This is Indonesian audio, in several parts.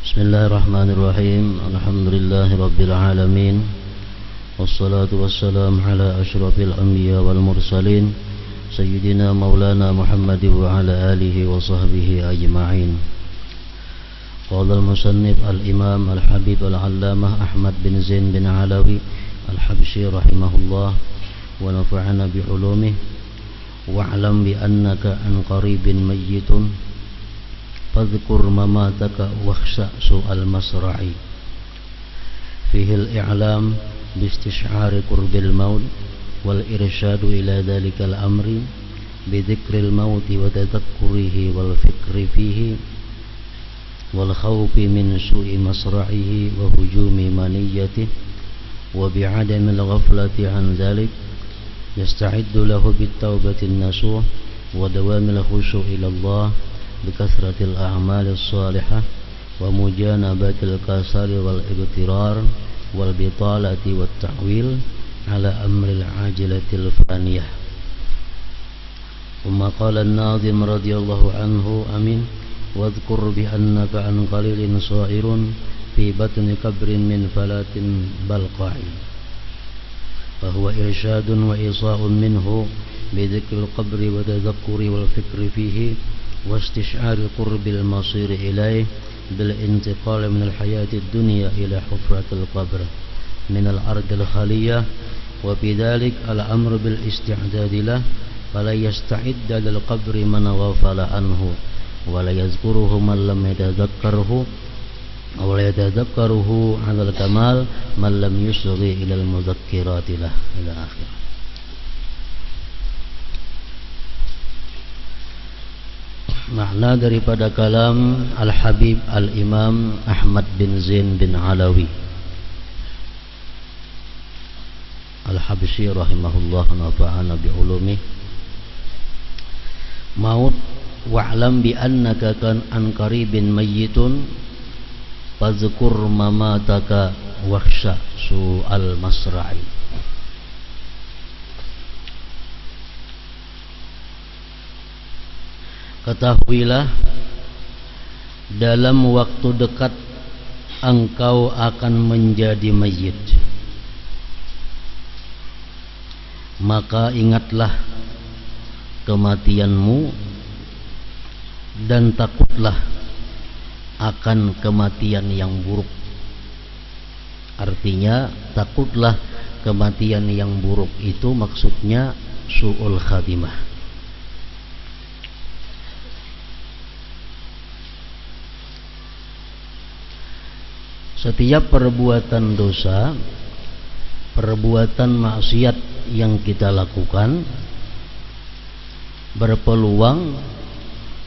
Bismillahirrahmanirrahim. Alhamdulillahirabbil alamin. Wassalatu wassalamu ala asyrafil anbiya wal mursalin sayyidina maulana Muhammad wa ala alihi wa sahbihi ajma'in. Qala al-musannif al-imam al-habib al-allamah Ahmad bin Zain bin Alawi al-Habsyi rahimahullah wa nafa'ana bi ulumihi wa'lam bi annaka an qaribin mayyitun fadhkur mamataka wakhsha su'al masra'i fihi al-i'lam bi istish'ari qurbil maut wal irsyadu ila dhalikal amri bi dhikril maut wa tadhakkurihi wal fikri fihi wal khawfi min su'i masra'ihi wa hujumi maniyatihi wa bi 'adamil ghaflati 'an dhalik yasta'iddu lahu bit taubatin nasuh wa dawamil khusyu' ila Allah بكثرة الأعمال الصالحة ومجانبة الكسل والإبترار والبطالة والتعويل على أمر العاجلة الفانية. ثم قال الناظم رضي الله عنه أمين واذكر بأنك عن قليل صائر في بطن كبر من فلاة بلقاع فهو إرشاد وإيصاء منه بذكر القبر وتذكر والفكر فيه واستشعار قرب المصير إليه بالانتقال من الحياة الدنيا إلى حفرة القبر من الأرض الخالية وبذلك الأمر بالاستعداد له فلا يستعد للقبر من غفل عنه ولا يذكره من لم يتذكره ولا يتذكره على الكمال من لم يصغي إلى المذكرات له إلى آخره. Makna daripada kalam Al-Habib Al-Imam Ahmad bin Zain bin Alawi Al-Habsyi rahimahullah nafa'ana bi'ulumi. Maut wa'lam bi annaka kan an qaribin mayyitun fadhkur mamataka wakhsha su'al masra'i. Ketahuilah dalam waktu dekat engkau akan menjadi mayit, maka ingatlah kematianmu dan takutlah akan kematian yang buruk. Artinya takutlah kematian yang buruk itu maksudnya su'ul khatimah. Setiap perbuatan dosa, perbuatan maksiat yang kita lakukan berpeluang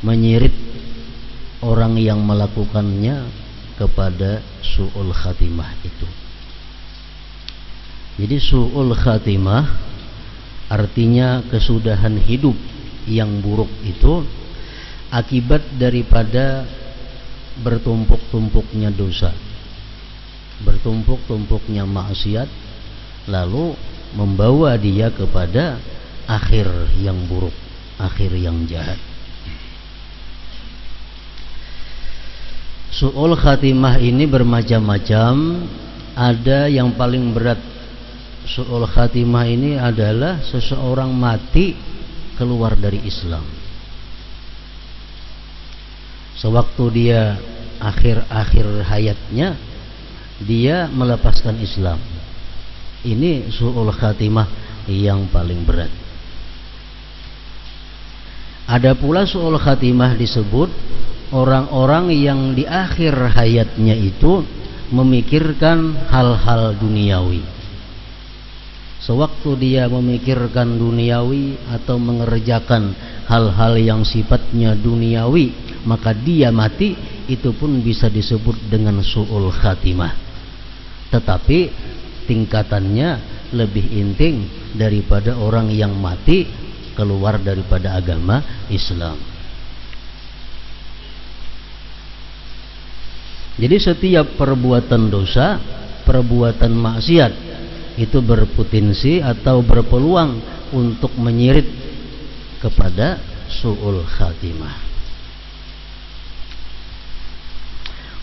menyirit orang yang melakukannya kepada su'ul khatimah itu. Jadi su'ul khatimah artinya kesudahan hidup yang buruk itu akibat daripada bertumpuk-tumpuknya dosa, bertumpuk-tumpuknya maksiat, lalu membawa dia kepada akhir yang buruk, akhir yang jahat. Su'ul khatimah ini bermacam-macam. Ada yang paling berat. Su'ul khatimah ini adalah seseorang mati keluar dari Islam. Sewaktu dia akhir-akhir hayatnya dia melepaskan Islam. Ini su'ul khatimah yang paling berat. Ada pula su'ul khatimah disebut orang-orang yang di akhir hayatnya itu memikirkan hal-hal duniawi. Sewaktu dia memikirkan duniawi atau mengerjakan hal-hal yang sifatnya duniawi, maka dia mati, itu pun bisa disebut dengan su'ul khatimah. Tetapi tingkatannya lebih intim daripada orang yang mati keluar daripada agama Islam. Jadi setiap perbuatan dosa, perbuatan maksiat itu berpotensi atau berpeluang untuk menyirit kepada su'ul khatimah.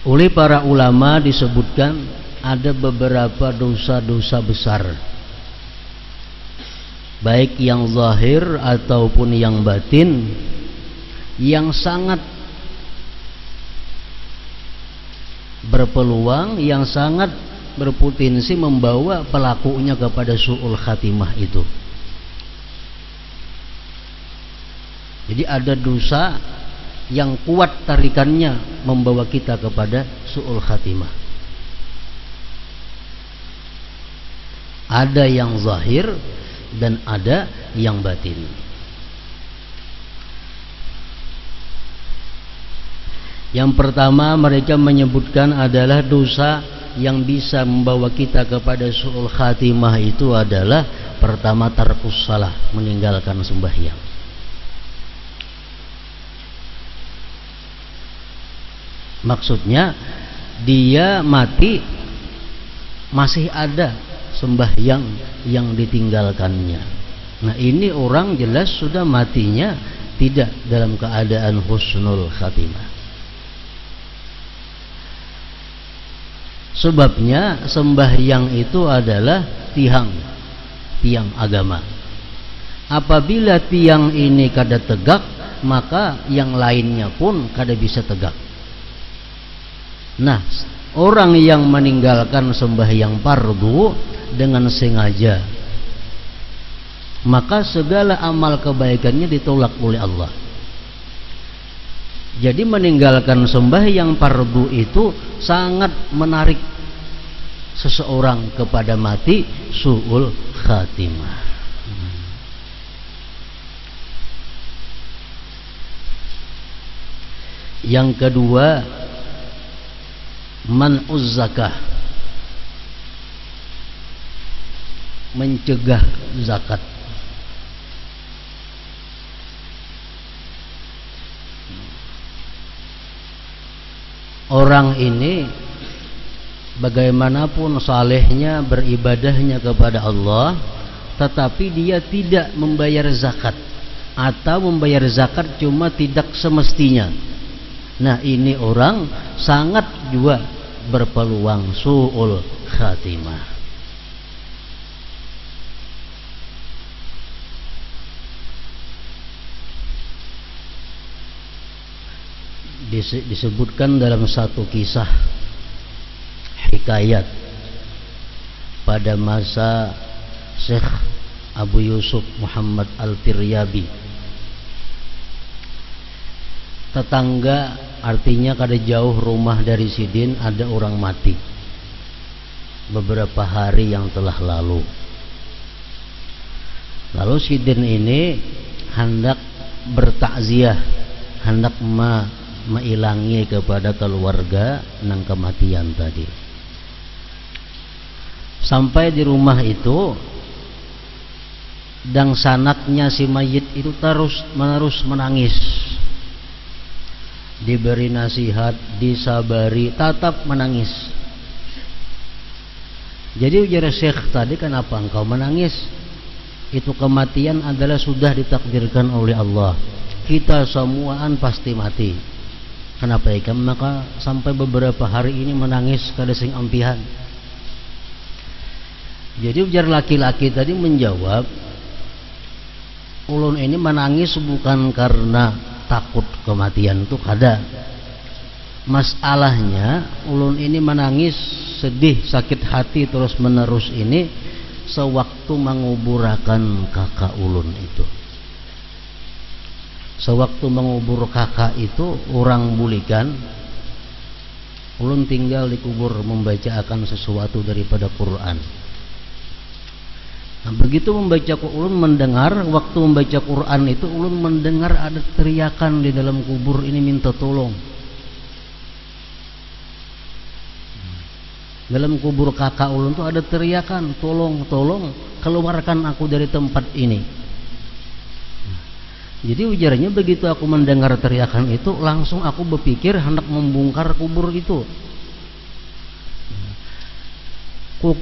Oleh para ulama disebutkan ada beberapa dosa-dosa besar, baik yang zahir ataupun yang batin, yang sangat berpeluang, yang sangat berpotensi membawa pelakunya kepada su'ul khatimah itu. Jadi ada dosa yang kuat tarikannya membawa kita kepada su'ul khatimah. Ada yang zahir dan ada yang batin. Yang pertama mereka menyebutkan adalah dosa yang bisa membawa kita kepada su'ul khatimah itu adalah pertama tarkus salah, meninggalkan sembahyang. Maksudnya dia mati masih ada sembahyang yang ditinggalkannya. Nah ini orang jelas sudah matinya tidak dalam keadaan husnul khatimah. Sebabnya sembahyang itu adalah tiang agama. Apabila tiang ini kada tegak, maka yang lainnya pun kada bisa tegak. Nah, orang yang meninggalkan sembahyang fardu dengan sengaja, maka segala amal kebaikannya ditolak oleh Allah. Jadi meninggalkan sembahyang fardu itu sangat menarik seseorang kepada mati su'ul khatimah. Yang kedua, man'uz zakah, mencegah zakat. Orang ini bagaimanapun salehnya, beribadahnya kepada Allah, tetapi dia tidak membayar zakat, atau membayar zakat cuma tidak semestinya. Nah ini orang sangat juga berpeluang su'ul khatimah. Disebutkan dalam satu kisah hikayat pada masa Syekh Abu Yusuf Muhammad Al-Firyabi. Tetangga, artinya kada jauh rumah dari Sidin, ada orang mati beberapa hari yang telah lalu. Lalu Sidin ini hendak bertakziah, hendak mailangi kepada keluarga nang kematian tadi. Sampai di rumah itu, dan sanaknya si mayit itu terus menerus menangis. Diberi nasihat, disabari, tetap menangis. Jadi ujar Syekh tadi, kenapa engkau menangis? Itu kematian adalah sudah ditakdirkan oleh Allah. Kita semuaan pasti mati. Kenapa ikan maka sampai beberapa hari ini menangis kada sing ampihan? Jadi ujar laki-laki tadi menjawab, ulun ini menangis bukan karena takut kematian itu kada. Masalahnya ulun ini menangis sedih, sakit hati terus menerus ini sewaktu menguburakan kakak ulun itu. Sewaktu mengubur kakak itu, orang bulikan, ulun tinggal dikubur membaca akan sesuatu daripada Quran. Nah, begitu membaca ulun mendengar, waktu membaca Quran itu ulun mendengar ada teriakan di dalam kubur ini minta tolong. Dalam kubur kakak ulun itu ada teriakan, tolong, tolong, keluarkan aku dari tempat ini. Jadi ujarnya begitu aku mendengar teriakan itu, langsung aku berpikir hendak membongkar kubur itu.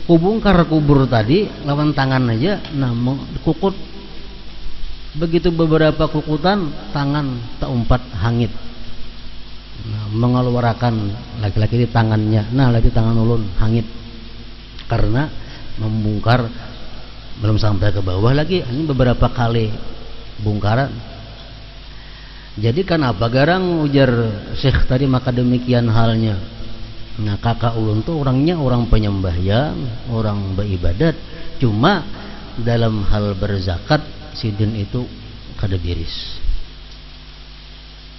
Kubongkar kubur tadi lawan tangan aja, nah kukut. Begitu beberapa kukutan, tangan tak umpat hangit. mengeluarkan laki-laki di tangannya, nah lagi tangan ulun hangit karena membongkar, belum sampai ke bawah lagi, ini beberapa kali bongkaran. Jadi kenapa garang ujar Syekh tadi, maka demikian halnya. Nah kakak ulun tuh orangnya orang penyembahyang, orang beribadat, cuma dalam hal berzakat sidin itu kada biris.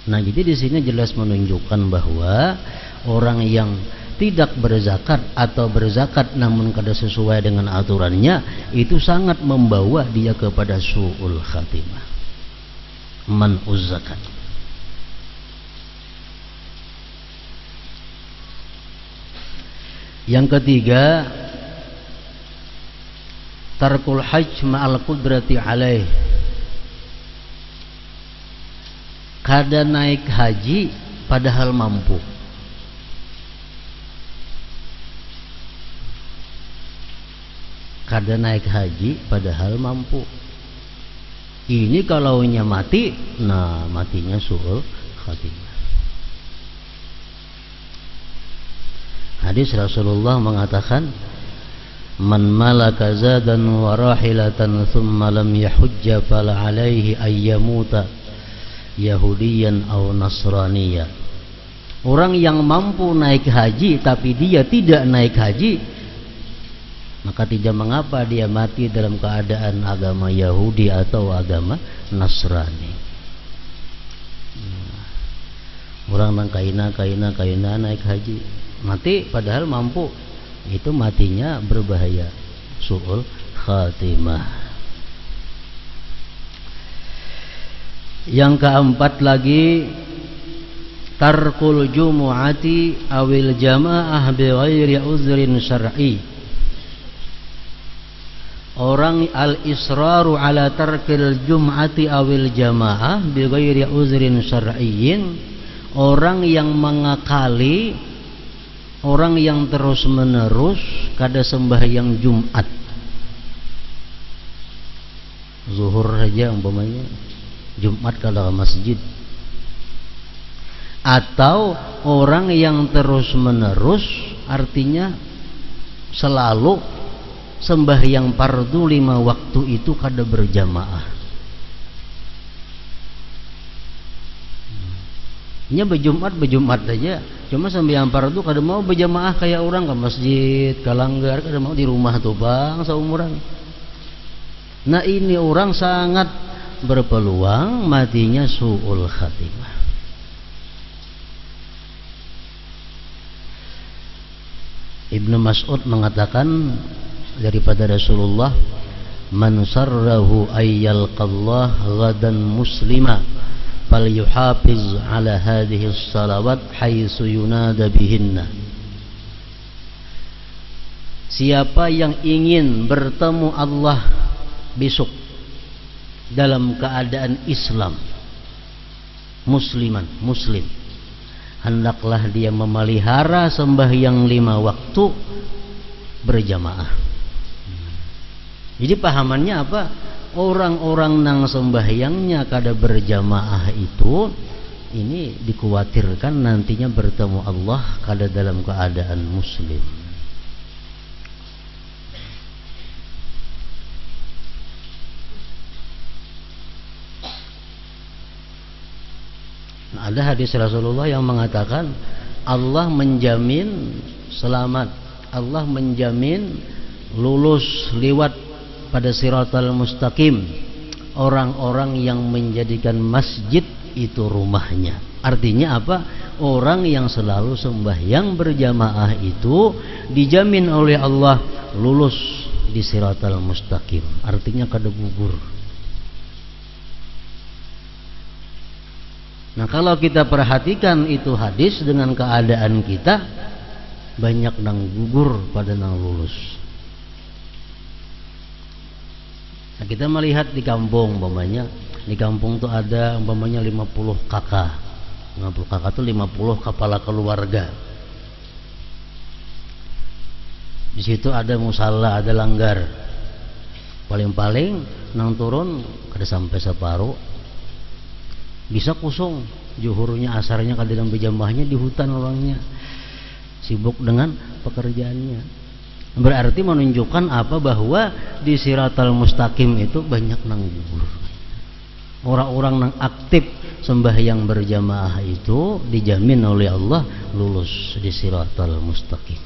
Nah jadi di sini jelas menunjukkan bahwa orang yang tidak berzakat atau berzakat namun kada sesuai dengan aturannya itu sangat membawa dia kepada su'ul khatimah, man'uz zakat. Yang ketiga, tarkul hajj ma'al qudrati alaih, kada naik haji padahal mampu. Kada naik haji padahal mampu. Ini kalaunya mati, nah matinya su'ul khatimah. Hadis Rasulullah mengatakan, man malaka zadan wa rahilatan thumma lam yahujja fala alaihi ayyamuta yahudiyan aw nasraniya. Orang yang mampu naik haji tapi dia tidak naik haji, maka tidak mengapa dia mati dalam keadaan agama Yahudi atau agama Nasrani. Orang nang kaina naik haji, mati padahal mampu, itu matinya berbahaya, su'ul khatimah. Yang keempat lagi, tarkul jumu'ati awil jamaah bi ghairi uzrin syar'i. Orang al-israru ala tarkil jum'ati awil jamaah bi ghairi uzrin syar'iyyin, orang yang mengakali, orang yang terus menerus kada sembahyang Jumat, zuhur saja umpamanya, Jumat kalau ke masjid, atau orang yang terus menerus artinya selalu sembahyang fardu 5 waktu itu kada berjamaah. Nya berjumat aja, cuma sembahyang fardu kada mau berjamaah kayak orang ke masjid, ke langgar, kada mau di rumah tuh bang seumuran. Nah ini orang sangat berpeluang matinya su'ul khatimah. Ibnu Mas'ud mengatakan daripada Rasulullah, man sarrahu ayyalqallah ghadan muslima falyuhafiz ala hadhihi salawat haitsu yunada bihinna. Siapa yang ingin bertemu Allah besok dalam keadaan Islam, muslim, hendaklah dia memelihara sembahyang 5 waktu berjamaah. Jadi pahamannya apa? Orang-orang nang sembahyangnya kada berjamaah itu, ini dikhawatirkan nantinya bertemu Allah kada dalam keadaan muslim. Nah, ada hadis Rasulullah yang mengatakan Allah menjamin selamat, Allah menjamin lulus liwat pada siratal mustaqim orang-orang yang menjadikan masjid itu rumahnya. Artinya apa? Orang yang selalu sembahyang berjamaah itu dijamin oleh Allah lulus di siratal mustaqim, artinya kada gugur. Nah kalau kita perhatikan itu hadis dengan keadaan kita, banyak nang gugur pada nang lulus. Nah, kita melihat di kampung umpamanya, di kampung tuh ada umpamanya 50 kakak. 50 kakak tuh 50 kepala keluarga. Di situ ada musala, ada langgar. Paling-paling nang turun kada sampai separuh. Bisa kosong. juhurnya, asarnya kadilang berjamaahnya di hutan orangnya, sibuk dengan pekerjaannya. Berarti menunjukkan apa? Bahwa di Siratal Mustaqim itu banyak nang gugur. Orang-orang yang aktif sembahyang berjamaah itu dijamin oleh Allah lulus di Siratal Mustaqim.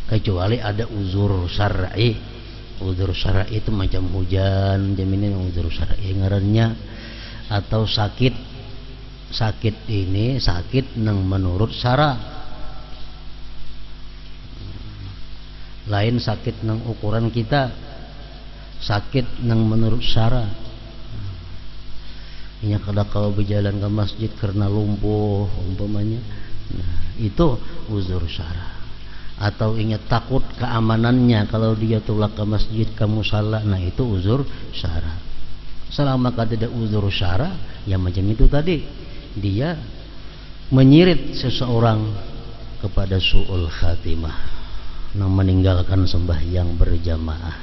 Kecuali ada uzur syar'i. Uzur syar'i itu macam hujan, jaminan uzur syar'i ngarannya, atau sakit. Sakit ini sakit nang menurut syara. Lain sakit nang ukuran kita, sakit nang menurut syara. Ini kada kau berjalan ke masjid karena lumpuh umpamanya, nah, itu uzur syara. Atau ingat takut keamanannya kalau dia tulak ke masjid kamu salah, nah itu uzur syara. Selama tidak uzur syara, ya macam itu tadi, dia menyirit seseorang kepada su'ul khatimah, nah meninggalkan sembahyang berjamaah.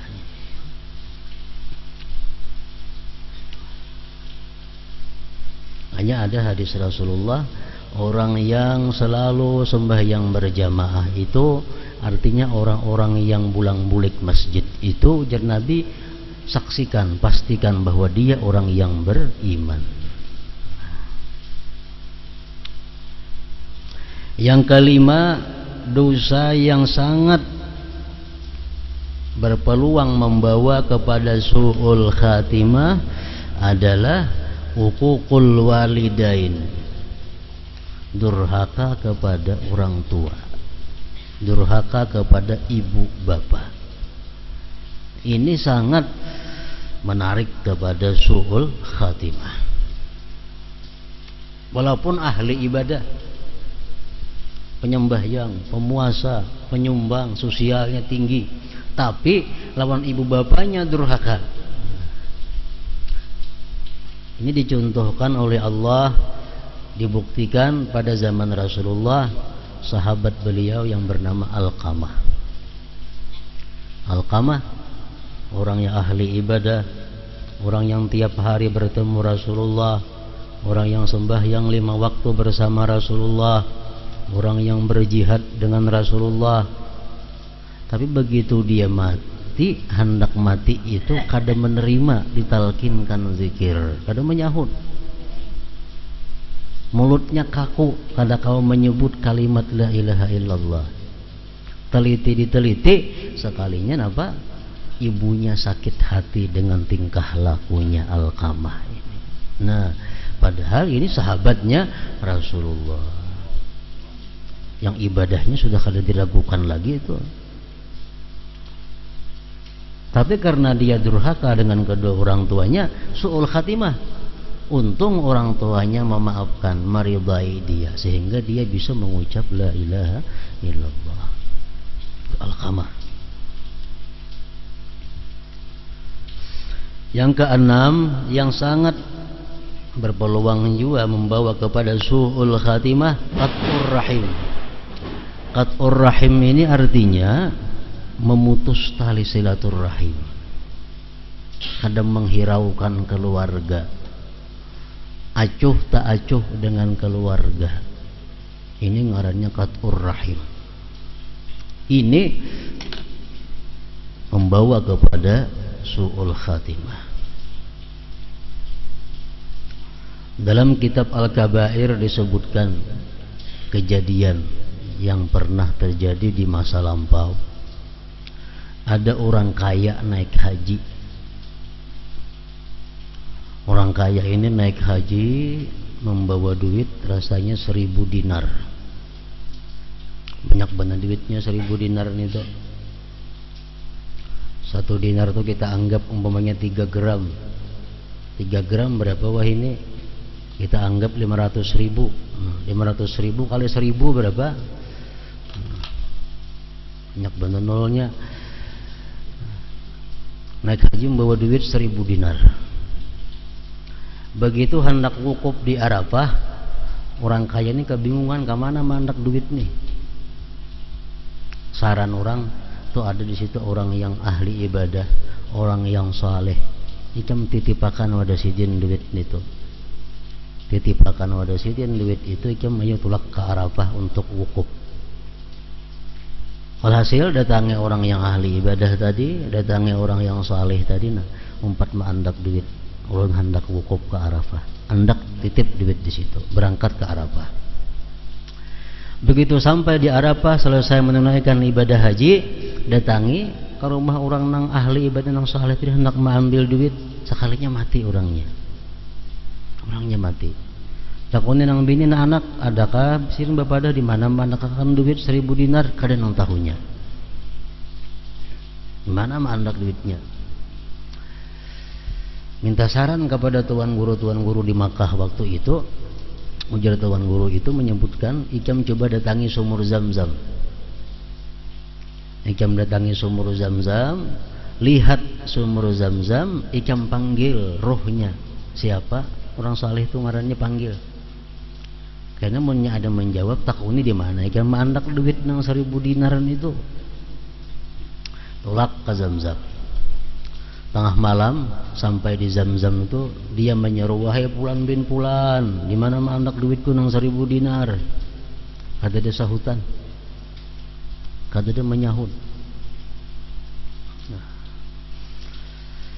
Hanya ada hadis Rasulullah, orang yang selalu sembahyang berjamaah itu artinya orang-orang yang bulang-bulik masjid itu, jar Nabi, saksikan, pastikan bahwa dia orang yang beriman. Yang kelima, dosa yang sangat berpeluang membawa kepada su'ul khatimah adalah uququl walidain, durhaka kepada orang tua, durhaka kepada ibu bapak. Ini sangat menarik kepada su'ul khatimah. Walaupun ahli ibadah, penyembahyang, pemuasa, penyumbang, sosialnya tinggi, tapi lawan ibu bapaknya durhaka. Ini dicontohkan oleh Allah, dibuktikan pada zaman Rasulullah, sahabat beliau yang bernama Alqamah. Alqamah orang yang ahli ibadah, orang yang tiap hari bertemu Rasulullah, orang yang sembahyang 5 waktu bersama Rasulullah, orang yang berjihad dengan Rasulullah. Tapi begitu dia mati, hendak mati itu kada menerima ditalkinkan zikir, kada menyahut. Mulutnya kaku, kada kau menyebut kalimat la ilaha illallah. Teliti diteliti, sekalinya apa? Ibunya sakit hati dengan tingkah lakunya Alqamah ini. Nah, padahal ini sahabatnya Rasulullah, yang ibadahnya sudah kada diragukan lagi itu. Tapi karena dia durhaka dengan kedua orang tuanya, su'ul khatimah. Untung orang tuanya memaafkan, meridai dia, sehingga dia bisa mengucap la ilaha illallah. Alqamah. Yang keenam, yang sangat berpeluang juga membawa kepada su'ul khatimah, qat'ur rahim. Qat'ur rahim ini artinya memutus tali silaturahim, kadang menghiraukan keluarga, acuh tak acuh dengan keluarga. Ini ngarannya qat'ur rahim. Ini membawa kepada su'ul khatimah. Dalam kitab Al-Kabair disebutkan kejadian yang pernah terjadi di masa lampau. Ada orang kaya naik haji. Orang kaya ini naik haji membawa duit rasanya 1000 dinar. Banyak benar duitnya 1000 dinar ini tuh. 1 dinar tuh kita anggap umpamanya 3 gram. 3 gram berapa wah ini? Kita anggap 500.000. 500.000 kali 1000 berapa? Banyak benar nolnya. Naik haji membawa duit 1000 dinar. Begitu hendak wukuf di Arafah, orang kaya ini kebingungan kemana mandak duit nih. Saran orang tuh ada di situ orang yang ahli ibadah, orang yang saleh, ikam titipakan wadah sidin duit itu, titipakan wadah sidin duit itu ikam ayo tulak ke Arafah untuk wukuf. Alhasil datangi orang yang ahli ibadah tadi, datangi orang yang saleh tadi, nah umpat andak duit, ulun hendak wukuf ke Arafah, hendak titip duit di situ, berangkat ke Arafah. Begitu sampai di Arafah, selesai menunaikan ibadah haji, datangi ke rumah orang nang ahli ibadah nang saleh tadi, hendak mengambil duit, sekalinya mati orangnya mati. Takutnya nang bini na anak, adakah sirin bapak ada di mana manakakan duit 1000 dinar kada nang tahunya. Di mana mandak duitnya? Minta saran kepada tuan guru di Makkah waktu itu. Ujar tuan guru itu menyebutkan, ikam coba datangi sumur Zam-Zam. Ikam datangi sumur Zam-Zam, lihat sumur Zam-Zam, ikam panggil rohnya. Siapa? Orang saleh itu ngarannya panggil. Karena munnya ada menjawab, takuni di mana? Ikam mandak duit nang 1000 dinaran itu. Tolak ke Zam-Zam. Tengah malam sampai di Zam-Zam itu, dia menyeru, wahai Fulan bin Fulan, di mana mandak duitku nang 1000 dinar? Kata dia sahutan. Kata dia menyahut. Nah.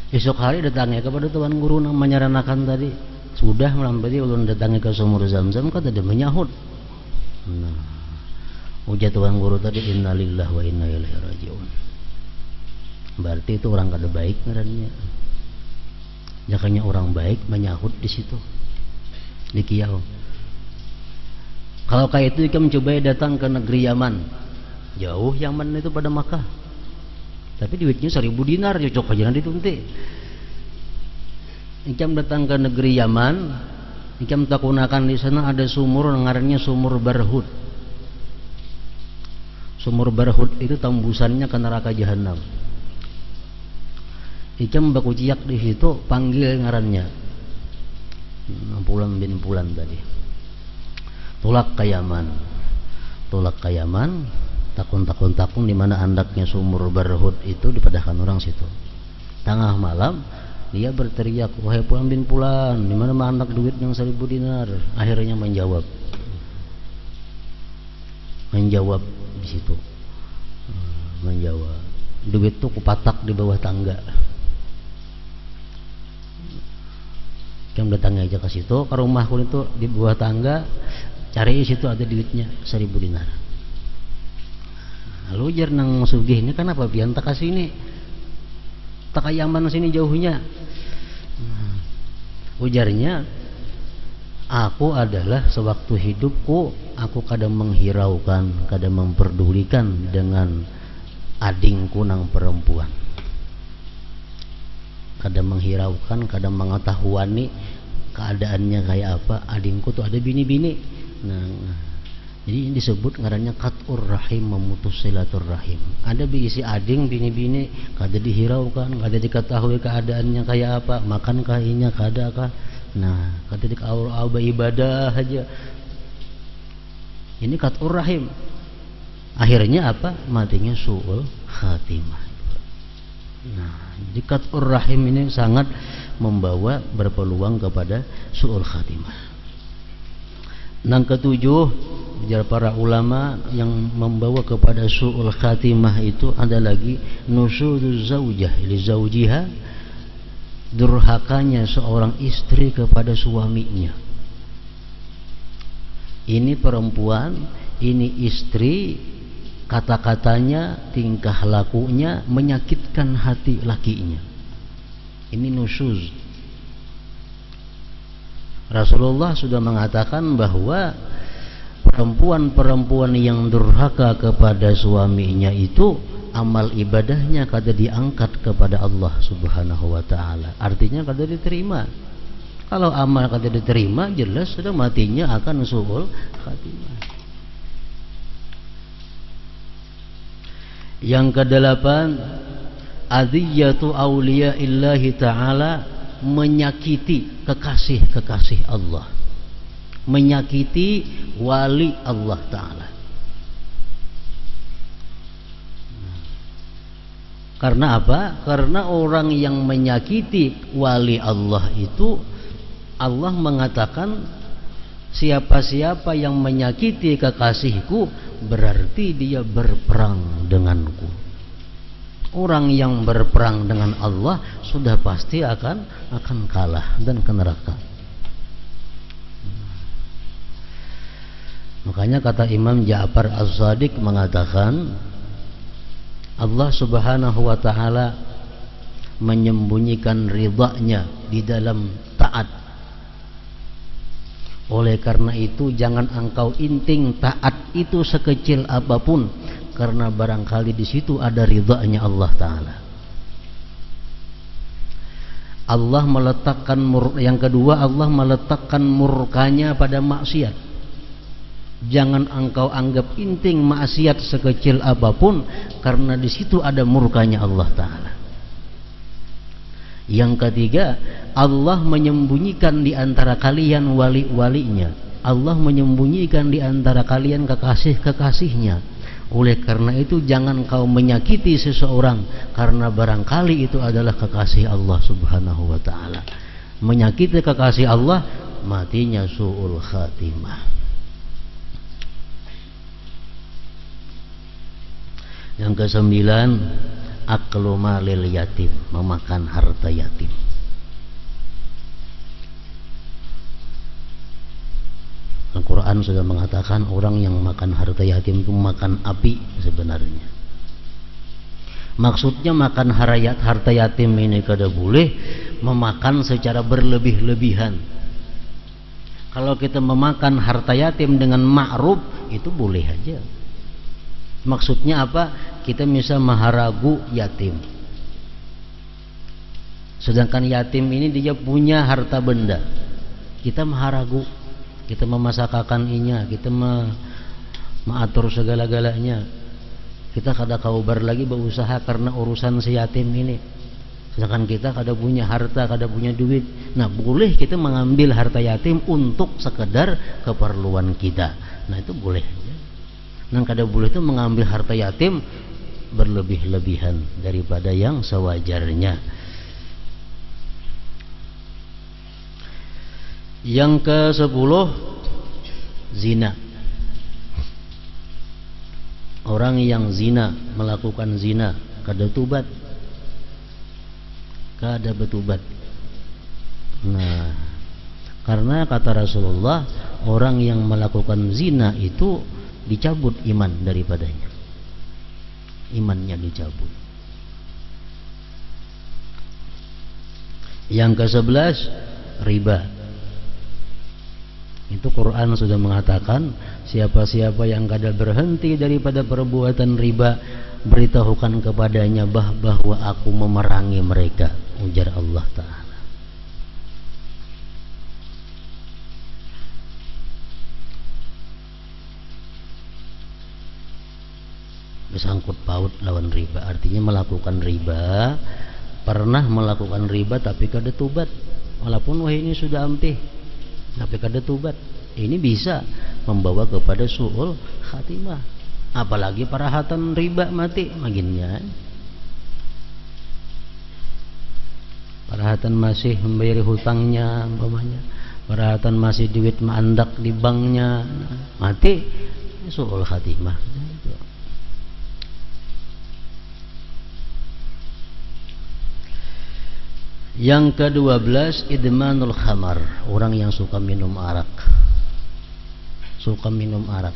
Esok hari datangnya kepada tuan guru nang menyaranakan tadi. Sudah malam tadi ulun datangi ke sumur Zam-Zam, kata dia menyahut. Nah. Ujar tuan guru tadi, innalillahi wa inna ilaihi rajiun. Berarti itu orang kada baik ngarannya. Jakanya orang baik menyahut di situ, di Kiau. Kalau kayak itu ikam coba datang ke negeri Yaman. Jauh Yaman itu pada Makkah. Tapi duitnya 1000 dinar, cocok aja nanti tunti. Ikam datang ke negeri Yaman, ikam takunakan di sana ada sumur ngarannya sumur Barhud. Sumur Barhud itu tembusannya ke neraka Jahanam. Ikam baku ciak di situ, panggil ngarannya Fulan bin Fulan tadi. Tulak ke Yaman, takun di mana andaknya sumur Barhud itu dipadahkan orang situ. Tengah malam dia berteriak, wahai Fulan bin Fulan, di mana mandak duit yang 1000 dinar? Akhirnya menjawab di situ. Menjawab, duit itu kupatak di bawah tangga. Yang datangnya aja ke situ, ke rumahku itu di bawah tangga, cari situ ada duitnya 1000 dinar. Lalu ujar nang sugih ini, kenapa pian tak kasih ini? Tak Yaman sini jauhnya. Ujarnya, aku adalah sewaktu hidupku, aku kadang menghiraukan, kadang memperdulikan dengan adingku nang perempuan. Kadang menghiraukan, kadang mengetahuani keadaannya kayak apa. Adingku tuh ada bini-bini. Nah, jadi ini disebut ngarannya qat'ur rahim, memutus silaturrahim. Ada bisi ading bini-bini, kada dihiraukan, kada diketahui keadaannya kayak apa, makan kahinya kada kah. Nah, kada dikawal ibadah aja. Ini qat'ur rahim. Akhirnya apa? Matinya su'ul khatimah. Nah, jadi qat'ur rahim ini sangat membawa berpeluang kepada su'ul khatimah. Yang ketujuh, ujar para ulama, yang membawa kepada su'ul khatimah itu ada lagi nusuduz zaujah li zaujiha, durhakanya seorang istri kepada suaminya. Ini perempuan, ini istri, kata-katanya, tingkah lakunya menyakitkan hati lakinya. Ini nusuz. Rasulullah sudah mengatakan bahwa perempuan-perempuan yang durhaka kepada suaminya itu amal ibadahnya kada diangkat kepada Allah Subhanahu wa taala. Artinya kada diterima. Kalau amal kada diterima, jelas sudah matinya akan su'ul khatimah. Yang kedelapan, adiyatu auliya illahi ta'ala, menyakiti kekasih-kekasih Allah, menyakiti wali Allah ta'ala. Karena apa? Karena orang yang menyakiti wali Allah itu, Allah mengatakan siapa-siapa yang menyakiti kekasihku berarti dia berperang denganku. Orang yang berperang dengan Allah sudah pasti akan kalah dan ke neraka. Makanya kata Imam Ja'far As-Shadiq mengatakan, Allah Subhanahu wa ta'ala menyembunyikan ridhanya di dalam taat. Oleh karena itu jangan engkau inting taat itu sekecil apapun, karena barangkali di situ ada ridhanya Allah Ta'ala. Allah meletakkan yang kedua, Allah meletakkan murkanya pada maksiat. Jangan engkau anggap inting maksiat sekecil apapun, karena di situ ada murkanya Allah Ta'ala. Yang ketiga, Allah menyembunyikan di antara kalian wali-walinya. Allah menyembunyikan di antara kalian kekasih-kekasihnya. Oleh karena itu jangan kau menyakiti seseorang, karena barangkali itu adalah kekasih Allah Subhanahu wa ta'ala. Menyakiti kekasih Allah, matinya su'ul khatimah. Yang kesembilan, aklu malil yatim, memakan harta yatim. Al-Quran sudah mengatakan orang yang makan harta yatim itu makan api sebenarnya. Maksudnya makan harta yatim ini kada boleh memakan secara berlebih-lebihan. Kalau kita memakan harta yatim dengan ma'ruf itu boleh aja. Maksudnya apa? Kita bisa maharagu yatim. Sedangkan yatim ini dia punya harta benda. Kita maharagu, kita memasakakannya, kita mengatur segala-galanya. Kita kada kaubar lagi berusaha karena urusan si yatim ini. Sedangkan kita kada punya harta, kada punya duit. Nah, boleh kita mengambil harta yatim untuk sekedar keperluan kita. Nah, itu boleh. Nah, kada boleh itu mengambil harta yatim berlebih-lebihan daripada yang sewajarnya. Yang ke-10, zina. Orang yang zina, melakukan zina, kada tubat, kada betubat. Nah, karena kata Rasulullah, orang yang melakukan zina itu dicabut iman daripadanya, imannya dicabut. Yang ke-11, riba. Itu Quran sudah mengatakan, siapa-siapa yang kada berhenti daripada perbuatan riba, beritahukan kepadanya bahwa aku memerangi mereka, ujar Allah Ta'ala. Bersangkut paut lawan riba, artinya melakukan riba, pernah melakukan riba tapi kada tubat, walaupun wah ini sudah ampih tapi kada tubat, ini bisa membawa kepada su'ul khatimah. Apalagi parahatan riba mati maginnya. Parahatan masih membayar hutangnya umpamanya, parahatan masih duit mandak di banknya, mati su'ul khatimah. Yang ke-12, idmanul khamar, orang yang suka minum arak. Suka minum arak.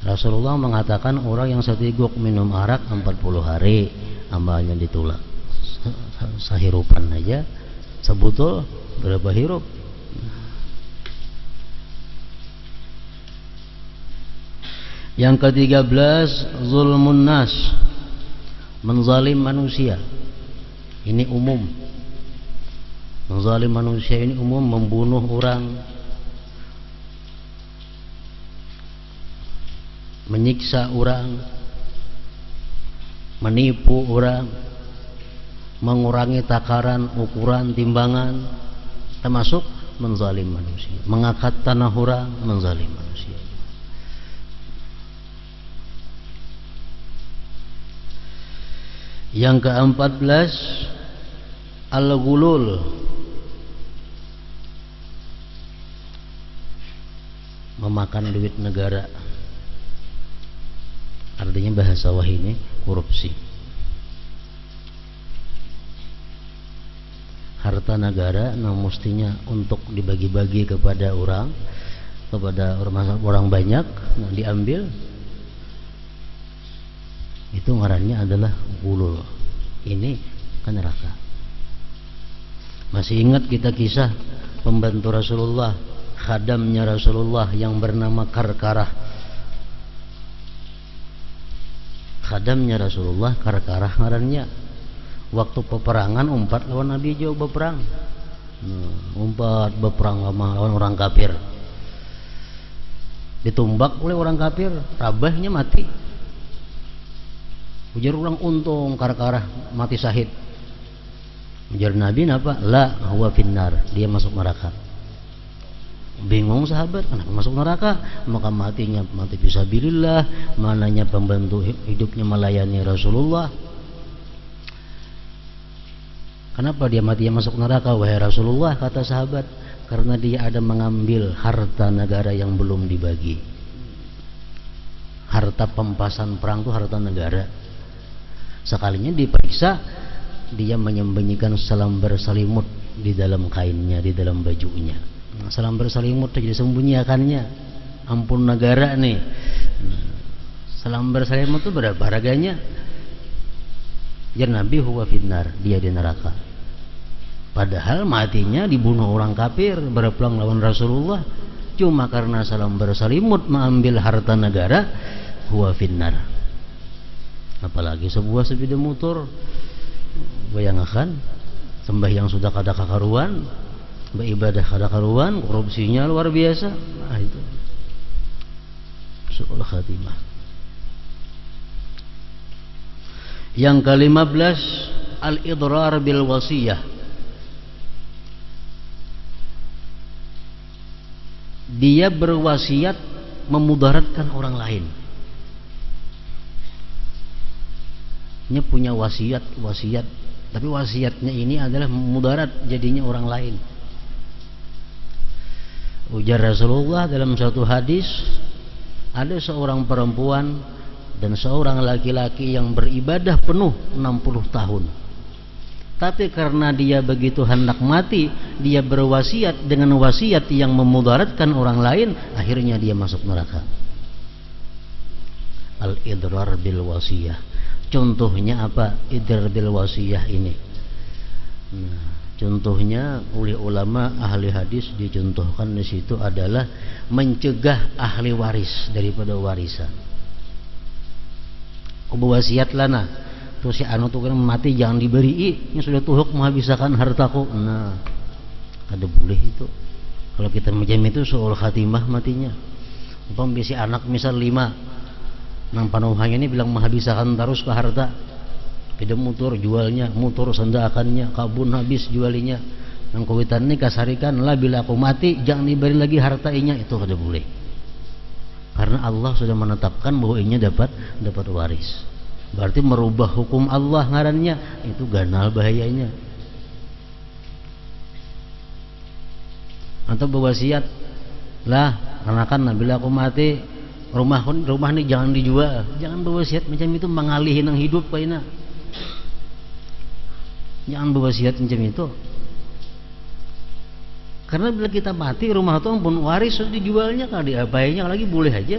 Rasulullah mengatakan orang yang seteguk minum arak 40 hari amalnya ditolak. Sahirupan aja sebutul berapa hirup. Yang ke-13, zulmun nas, menzalim manusia. Ini umum. Menzalim manusia ini umum, membunuh orang, menyiksa orang, menipu orang, mengurangi takaran, ukuran, timbangan, termasuk menzalim manusia. Mengangkat tanah orang, menzalim manusia. Yang ke-14 al-ghulul, memakan duit negara. Artinya bahasa wahini korupsi. Harta negara mestinya untuk dibagi-bagi kepada orang banyak, nah diambil, itu ngarannya adalah ghulul. Ini kan neraka. Masih ingat kita kisah pembantu Rasulullah, khadamnya Rasulullah yang bernama Karkarah. Khadamnya Rasulullah Karkarah ngarannya. Waktu peperangan umpat lawan Nabi jauh berperang, umpat berperang lawan orang kafir, ditumbak oleh orang kafir, rabahnya mati. Ujar orang untung Karkarah mati syahid. Ujar Nabi napa? La huwa finnar, dia masuk neraka. Bingung sahabat, kenapa masuk neraka? Maka matinya mati fisabilillah, mananya pembantu hidupnya melayani Rasulullah. Kenapa dia matinya masuk neraka wahai Rasulullah? Kata sahabat, karena dia ada mengambil harta negara yang belum dibagi. Harta pempasan perang itu harta negara. Sekalinya diperiksa, dia menyembunyikan selambar selimut di dalam kainnya, di dalam bajunya. Selambar selimut jadi sembunyikannya. Ampun negara nih. Selambar selimut itu berapa harganya? Ya Nabi huwa finnar, dia di neraka. Padahal matinya dibunuh orang kafir, berperang lawan Rasulullah, cuma karena selambar selimut mengambil harta negara, huwa finnar. Apalagi sebuah sepeda motor, bayangkan sembahyang sudah kada kakaruan, beribadah kada karuan, korupsinya luar biasa. Nah itu su'ul khatimah. Yang ke-15 al-idrar bil wasiyah. Dia berwasiat memudaratkan orang lain. Dia punya wasiat, tapi wasiatnya ini adalah mudarat jadinya orang lain. Ujar Rasulullah dalam satu hadis, ada seorang perempuan dan seorang laki-laki yang beribadah penuh 60 tahun. Tapi karena dia begitu hendak mati, dia berwasiat dengan wasiat yang memudaratkan orang lain, akhirnya dia masuk neraka. Al-idrar bil wasiyah. Contohnya apa idrar bil wasiyah ini? Nah, contohnya oleh ulama ahli hadis dicontohkan di situ adalah mencegah ahli waris daripada warisan. Wasiat lana, tuh si anu tuh kan mati jangan diberi, ini sudah tuhuk menghabiskan hartaku. Nah, ada boleh itu. Kalau kita macam itu soal khatimah matinya. Umpam si anak misal 5, nang panuhanya ini bilang menghabiskan terus ke harta. Tidak motor jualnya, motor sandakannya, kabun habis jualinya. Nang kawitan ini kasarikan lah bila aku mati jangan diberi lagi harta inya, itu kada boleh. Karena Allah sudah menetapkan bahwa inya dapat waris. Berarti merubah hukum Allah ngarannya, itu ganal bahayanya. Atau berwasiat lah, karena kan bila aku mati rumah ini jangan dijual. Jangan berwasiat macam itu, mengalihin yang hidup kaina. Jangan berwasiat macam itu. Karena bila kita mati rumah itu pun waris sudah dijualnya, kalau diapainya lagi boleh aja.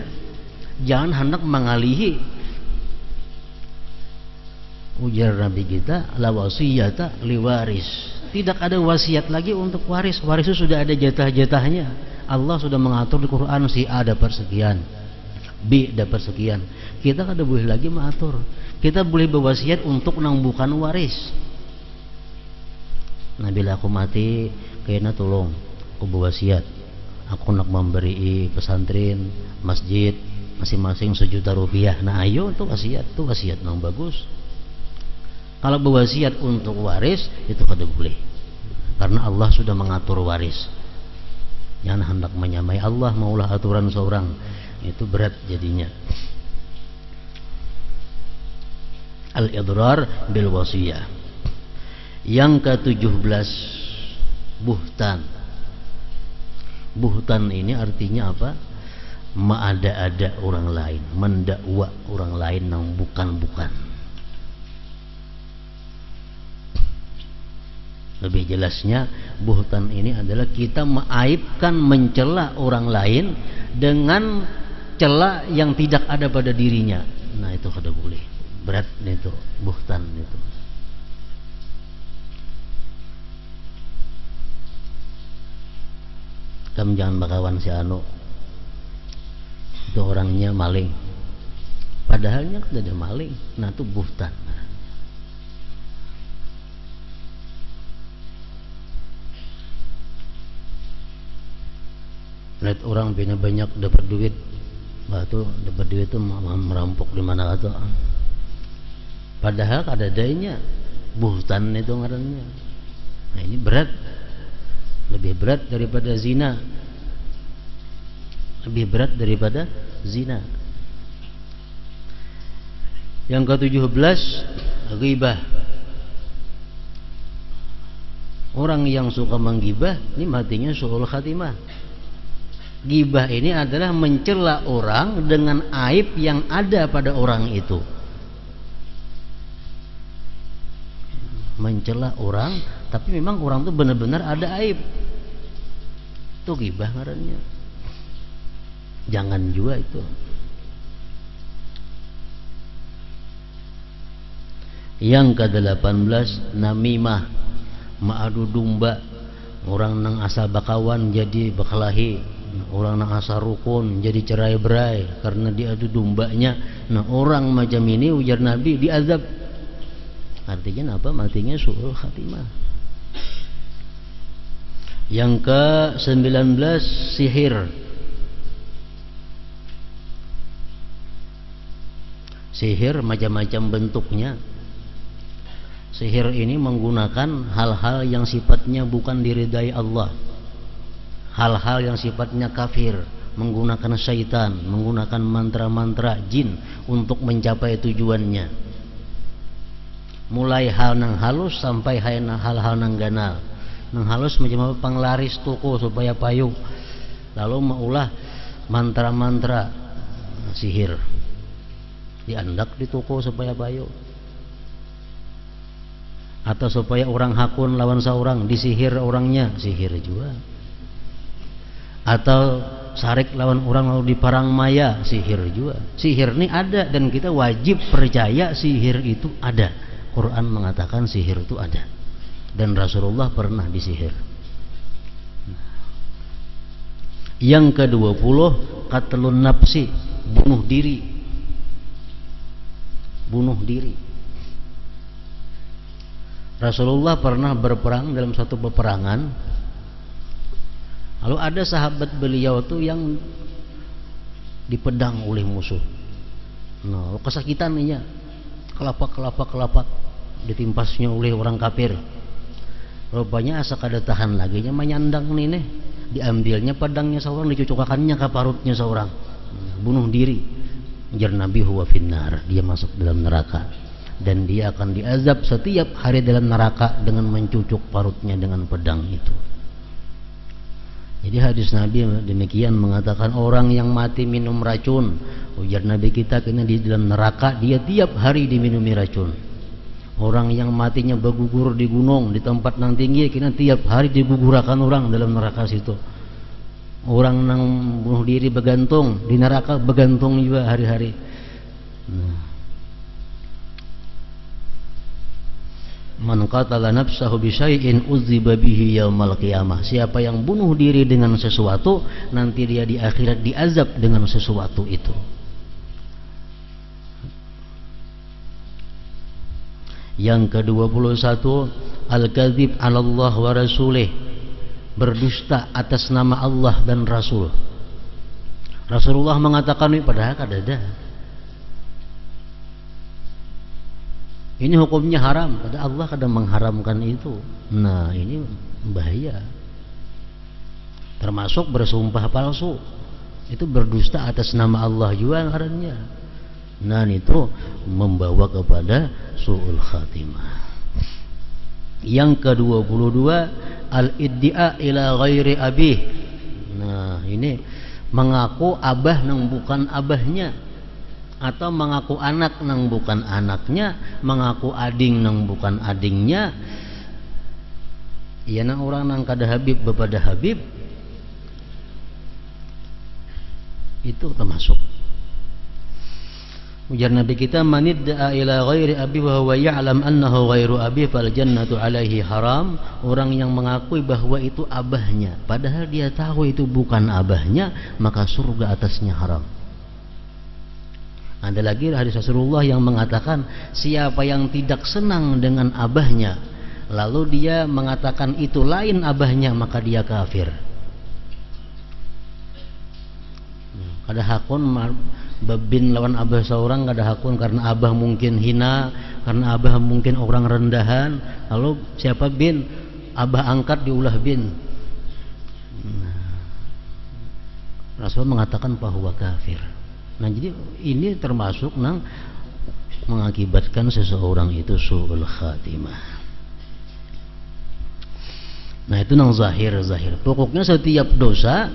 Jangan hendak mengalihi. Ujar Nabi kita, la wasiyata liwaris. Tidak ada wasiat lagi untuk waris. Waris itu sudah ada jatah-jatahnya. Allah sudah mengatur di Quran, si A dapat sekian, B dapat sekian. Kita kada boleh lagi mengatur. Kita boleh berwasiat untuk menangbukan waris. Nah bila aku mati, kayaknya tolong aku berwasiat, aku nak memberi pesantren, masjid masing-masing Rp1.000.000. Nah ayo itu wasiat yang bagus. Kalau berwasiat untuk waris itu kada boleh, karena Allah sudah mengatur waris. Jangan hendak menyamai Allah, maulah aturan seorang, itu berat jadinya. Al-idrar bil wasiyah. Yang ke-17, buhtan. Buhtan ini artinya apa? Mengada-ada orang lain, mendakwa orang lain yang bukan-bukan. Lebih jelasnya, buhtan ini adalah kita mengaibkan, mencela orang lain dengan cela yang tidak ada pada dirinya. Nah, itu kada boleh. Berat itu, buhtan itu. Kamu jangan bakawan si anu, itu orangnya maling, padahalnya kan ada maling. Nah, itu buhtan. Lihat orang punya banyak dapat duit, tuh dapat duit itu merampok di mana atau, padahal ada dayanya, buhtan itu ngarannya. Nah, ini berat, lebih berat daripada zina, lebih berat daripada zina. Yang ke-17, ghibah. Orang yang suka menggibah ini matinya su'ul khatimah. Gibah ini adalah mencela orang dengan aib yang ada pada orang itu. Mencela orang, tapi memang orang itu benar-benar ada aib. Itu gibah ngarannya. Jangan juga itu. Yang ke-18, namimah, ma'adu domba. Orang nang asal bakawan jadi bakalahi, orang nang asal rukun jadi cerai-berai karena diadu dombanya. Nah, orang macam ini ujar Nabi diazab. Artinya apa? Matinya su'ul khatimah. Yang ke-19, sihir. Sihir macam-macam bentuknya. Sihir ini menggunakan hal-hal yang sifatnya bukan diridai Allah, hal-hal yang sifatnya kafir, menggunakan syaitan, menggunakan mantra-mantra jin untuk mencapai tujuannya. Mulai hal nang halus sampai hal-hal nang ganal. Nang halus macam apa? Panglaris toko supaya payu, lalu maulah mantra-mantra sihir diandak di toko supaya payu, atau supaya orang hakun lawan seorang disihir orangnya, sihir juga. Atau sarik lawan orang lalu diparang maya, sihir juga. Sihir ini ada dan kita wajib percaya sihir itu ada. Quran mengatakan sihir itu ada dan Rasulullah pernah disihir. Yang ke-20, qatlun nafsi, bunuh diri. Bunuh diri. Rasulullah pernah berperang dalam satu peperangan. Lalu ada sahabat beliau tuh yang dipedang oleh musuh. Nah, kesakitan nih ya, kelapak ditimpasnya oleh orang kafir. Rupanya asa kada tahan lagi nya menyandang nih, diambilnya pedangnya seorang, dicucukkannya ke parutnya seorang. Bunuh diri. Jar Nabi huwa finnar, dia masuk dalam neraka. Dan dia akan diazab setiap hari dalam neraka dengan mencucuk parutnya dengan pedang itu. Jadi hadis Nabi demikian mengatakan, orang yang mati minum racun, ujar Nabi kita, kena di dalam neraka dia tiap hari diminumi racun. Orang yang matinya bergugur di gunung, di tempat yang tinggi, kena tiap hari digugurakan orang dalam neraka situ. Orang yang bunuh diri bergantung di neraka, bergantung juga hari-hari. Man qatala nafsahu bi syai'in udziba bihi yaumal qiyamah. Siapa yang bunuh diri dengan sesuatu, nanti dia di akhirat diazab dengan sesuatu itu. Yang ke-21, al-kadzib 'ala Allah wa rasulih, berdusta atas nama Allah dan Rasul. Rasulullah mengatakan ini, padahal kada. Ini hukumnya haram, pada Allah kadang mengharamkan itu. Nah, ini bahaya. Termasuk bersumpah palsu. Itu berdusta atas nama Allah juga ngarannya. Nah itu membawa kepada su'ul khatimah. Yang ke-22 al-iddia ila ghairi abih. Nah ini mengaku abah nang bukan abahnya, atau mengaku anak nang bukan anaknya, mengaku ading nang bukan adingnya. Ya nang orang nang kada habib bepada habib, itu termasuk. Ujar Nabi kita, manidda'a ila ghairi abi wa huwa ya'lam annahu ghairu abi fal jannatu alaihi haram. Orang yang mengakui bahwa itu abahnya padahal dia tahu itu bukan abahnya, maka surga atasnya haram. Ada lagi hadis Rasulullah yang mengatakan, siapa yang tidak senang dengan abahnya lalu dia mengatakan itu lain abahnya, maka dia kafir. Kada hakun babin lawan abah seorang, kada hakun karena abah mungkin hina, karena abah mungkin orang rendahan, lalu siapa bin abah angkat diulah bin. Rasul mengatakan bahwa kafir. Nah jadi ini termasuk nang mengakibatkan seseorang itu su'ul khatimah. Nah itu nang zahir. Pokoknya setiap dosa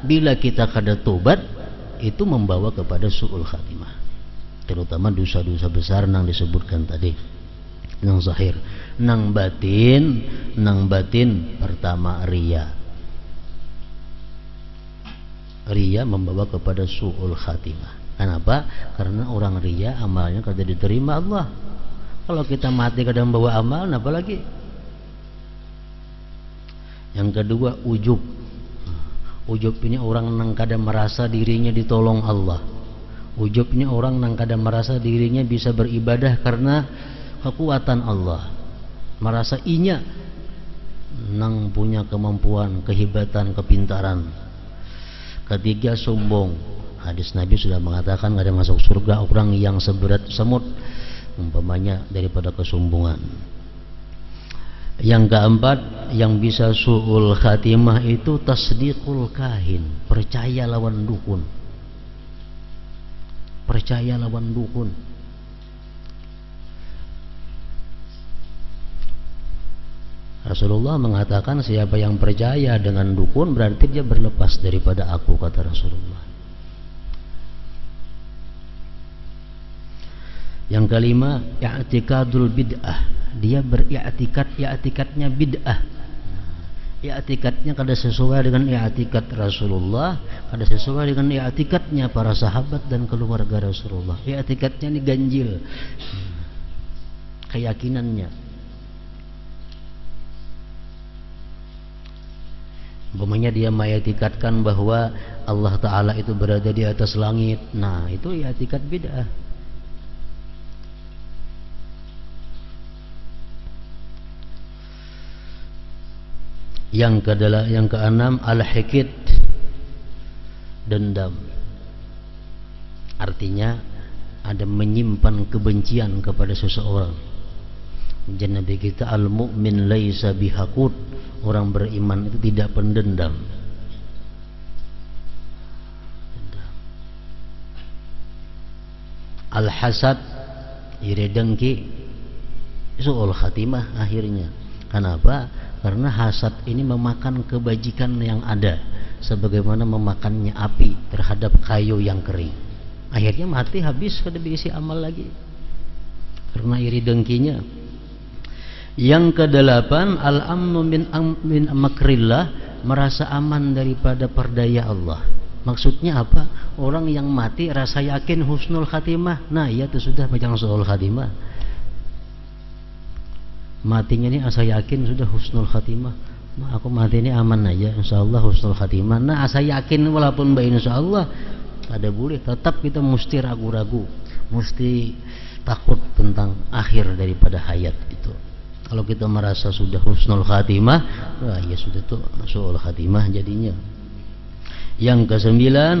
bila kita kada tobat itu membawa kepada su'ul khatimah, terutama dosa-dosa besar nang disebutkan tadi. Nang zahir. Nang batin pertama riya. Riya membawa kepada su'ul khatimah. Kenapa? Karena orang riya amalnya kada diterima Allah. Kalau kita mati kada membawa amal, apa lagi? Yang kedua ujub. Ujub ini orang nang kada merasa dirinya ditolong Allah. Ujub ini orang nang kada merasa dirinya bisa beribadah karena kekuatan Allah. Merasa inya nang punya kemampuan, kehebatan, kepintaran. Ketiga sombong. Hadis Nabi sudah mengatakan kada masuk surga orang yang seberat semut, umpamanya daripada kesombongan. Yang keempat, yang bisa su'ul khatimah itu tasdiqul kahin, percaya lawan dukun. Percaya lawan dukun. Rasulullah mengatakan siapa yang percaya dengan dukun berarti dia berlepas daripada aku, kata Rasulullah. Yang kelima, i'tikadul bid'ah. Dia i'tikadnya bid'ah. I'tikadnya kada sesuai dengan i'tikad Rasulullah, kada sesuai dengan i'tikadnya para sahabat dan keluarga Rasulullah. I'tikadnya ini ganjil. Keyakinannya. Umpamanya dia mengiktikadkan bahwa Allah Ta'ala itu berada di atas langit. Nah itu i'tikad bid'ah. Yang keenam al-hikid, dendam. Artinya ada menyimpan kebencian kepada seseorang. Jangan Nabi kita al-mu'min laisa bihaqud, orang beriman itu tidak pendendam. Al-hasad, iri dengki, su'ul khatimah akhirnya. Kenapa? Karena hasad ini memakan kebajikan yang ada, sebagaimana memakannya api terhadap kayu yang kering. Akhirnya mati, habis, kada diisi amal lagi karena iri dengkinya. Yang kedelapan, al-amnu min makrillah, merasa aman daripada perdaya Allah. Maksudnya apa? Orang yang mati rasa yakin husnul khatimah. Nah ya itu sudah macam su'ul khatimah. Matinya ini asa yakin sudah husnul khatimah. Nah, aku mati ini aman aja, insyaallah husnul khatimah. Nah asa yakin walaupun baik insyaallah, ada boleh, tetap kita mesti ragu-ragu, mesti takut tentang akhir daripada hayat itu. Kalau kita merasa sudah husnul khatimah, wah ya sudah tuh su'ul khatimah jadinya. Yang kesembilan,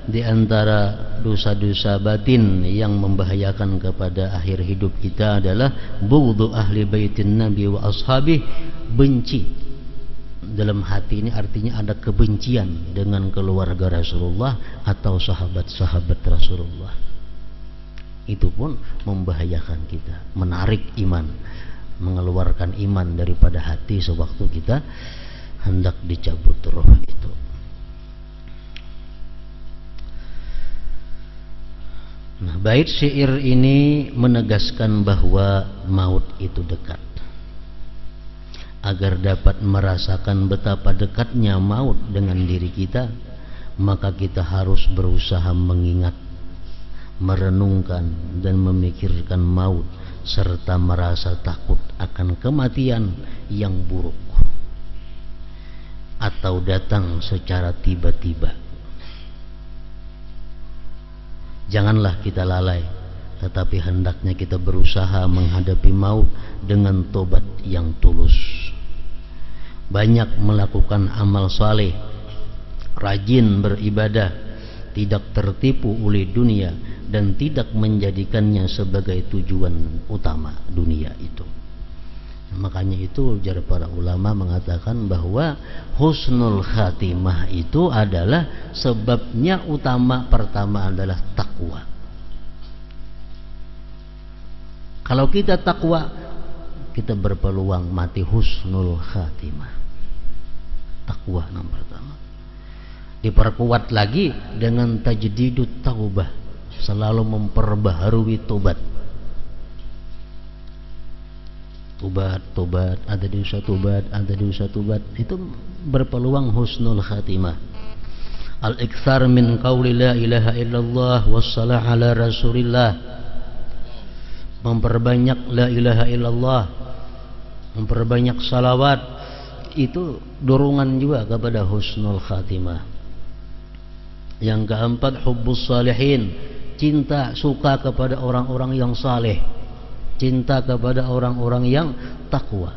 di antara dosa-dosa batin yang membahayakan kepada akhir hidup kita adalah bughdu ahli baitin nabi wa ashabih, benci. Dalam hati ini artinya ada kebencian dengan keluarga Rasulullah atau sahabat-sahabat Rasulullah. itu pun membahayakan kita, menarik iman, mengeluarkan iman daripada hati sewaktu kita hendak dicabut roh itu. Nah, bait syair ini menegaskan bahwa maut itu dekat. Agar dapat merasakan betapa dekatnya maut dengan diri kita, maka kita harus berusaha mengingat, merenungkan dan memikirkan maut, serta merasa takut akan kematian yang buruk atau datang secara tiba-tiba. Janganlah kita lalai, tetapi hendaknya kita berusaha menghadapi maut dengan tobat yang tulus. Banyak melakukan amal saleh, rajin beribadah, tidak tertipu oleh dunia, dan tidak menjadikannya sebagai tujuan utama dunia itu. Makanya itu ujar para ulama mengatakan bahwa husnul khatimah itu adalah sebabnya utama pertama adalah takwa. Kalau kita takwa, kita berpeluang mati husnul khatimah. Takwa nomor pertama. Diperkuat lagi dengan tajdidut taubah, selalu memperbaharui tobat. Tobat, ada dosa tobat, ada dosa tobat, itu berpeluang husnul khatimah. Al-iktsar min qauli la ilaha illallah wassalah ala rasulillah, memperbanyak la ilaha illallah, memperbanyak salawat, itu dorongan juga kepada husnul khatimah. Yang keempat, hubbus salihin, cinta, suka kepada orang-orang yang saleh, cinta kepada orang-orang yang takwa.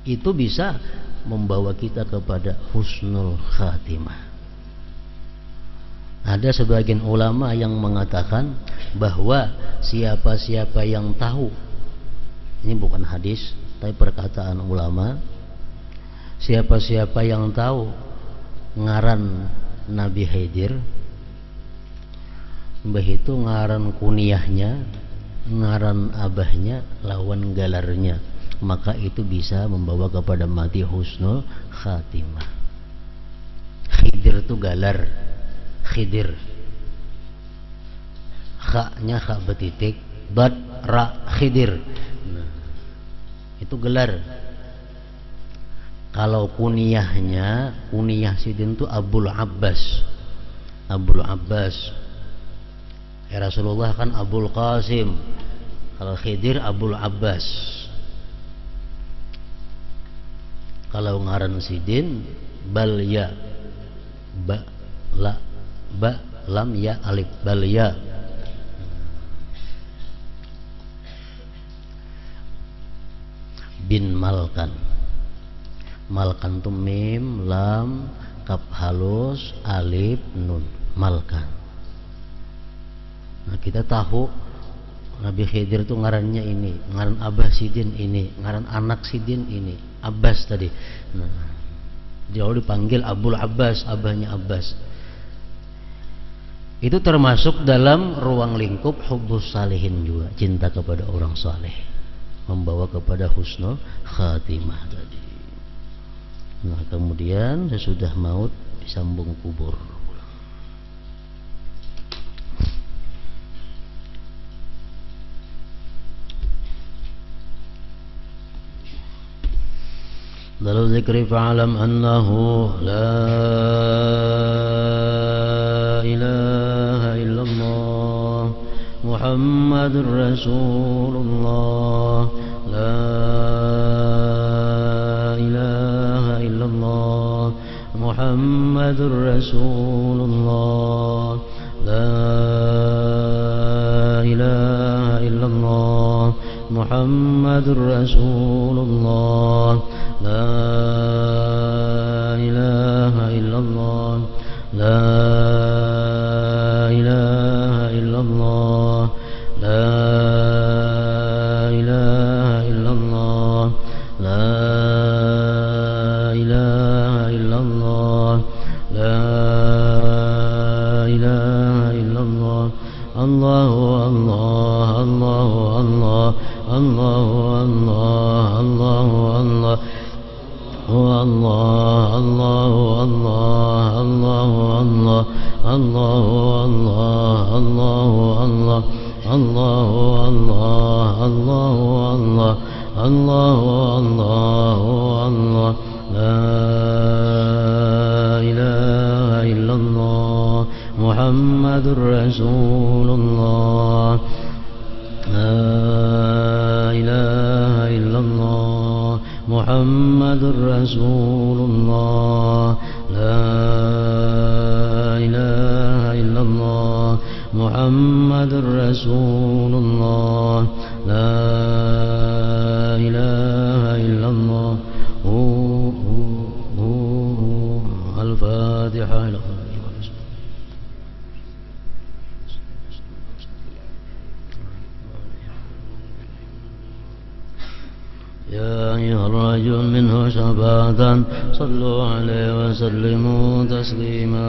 Itu bisa membawa kita kepada husnul khatimah. Ada sebagian ulama yang mengatakan bahwa siapa-siapa yang tahu, ini bukan hadis tapi perkataan ulama, siapa-siapa yang tahu ngaran Nabi Khidir, mbah itu ngaran kunyahnya, ngaran abahnya, lawan galarnya, maka itu bisa membawa kepada mati husnul khatimah. Khidir itu galar, Khidir, kha-nya kha betitik, bad ra Khidir, nah, itu gelar. Kalau kunyahnya, kunyah sidin itu Abul Abbas, Abul Abbas. Ya Rasulullah kan Abul Qasim, kalau Khidir Abul Abbas. Kalau ngaran sidin bal ya, ba la, ba lam ya alif, bal ya. Bin Malkan, Malkan itu mim, lam, kaf halus, alif, nun, Malkan. Nah, kita tahu Nabi Khidir itu ngarannya ini, ngaran Abah Sidin ini, ngaran anak Sidin ini, Abbas tadi. Nah, dia dipanggil Abul Abbas, abahnya Abbas. Itu termasuk dalam ruang lingkup hubbus salihin juga, cinta kepada orang saleh, membawa kepada husnul khatimah tadi. Nah, kemudian sesudah maut disambung kubur. Dalam zikri fa'alam annahu la ilaha illallah Muhammadur Rasulullah, la ilaha illallah Muhammadur Rasulullah, la ilaha illallah Muhammadur Rasulullah, la ilaha illallah, la ilaha illallah, la ilaha illallah, la ilaha illallah, la ilaha illallah, الله الله الله الله الله الله الله الله هو الله الله الله الله الله الله الله الله الله الله الله الله الله الله الله الله لا إله إلا الله محمد رسول الله لا إله إلا الله محمد رسول الله لا إله إلا الله محمد رسول الله لا إله إلا الله الفاتحة. يا أيها الرجل منه شفاعة صلوا عليه وسلموا تسليما.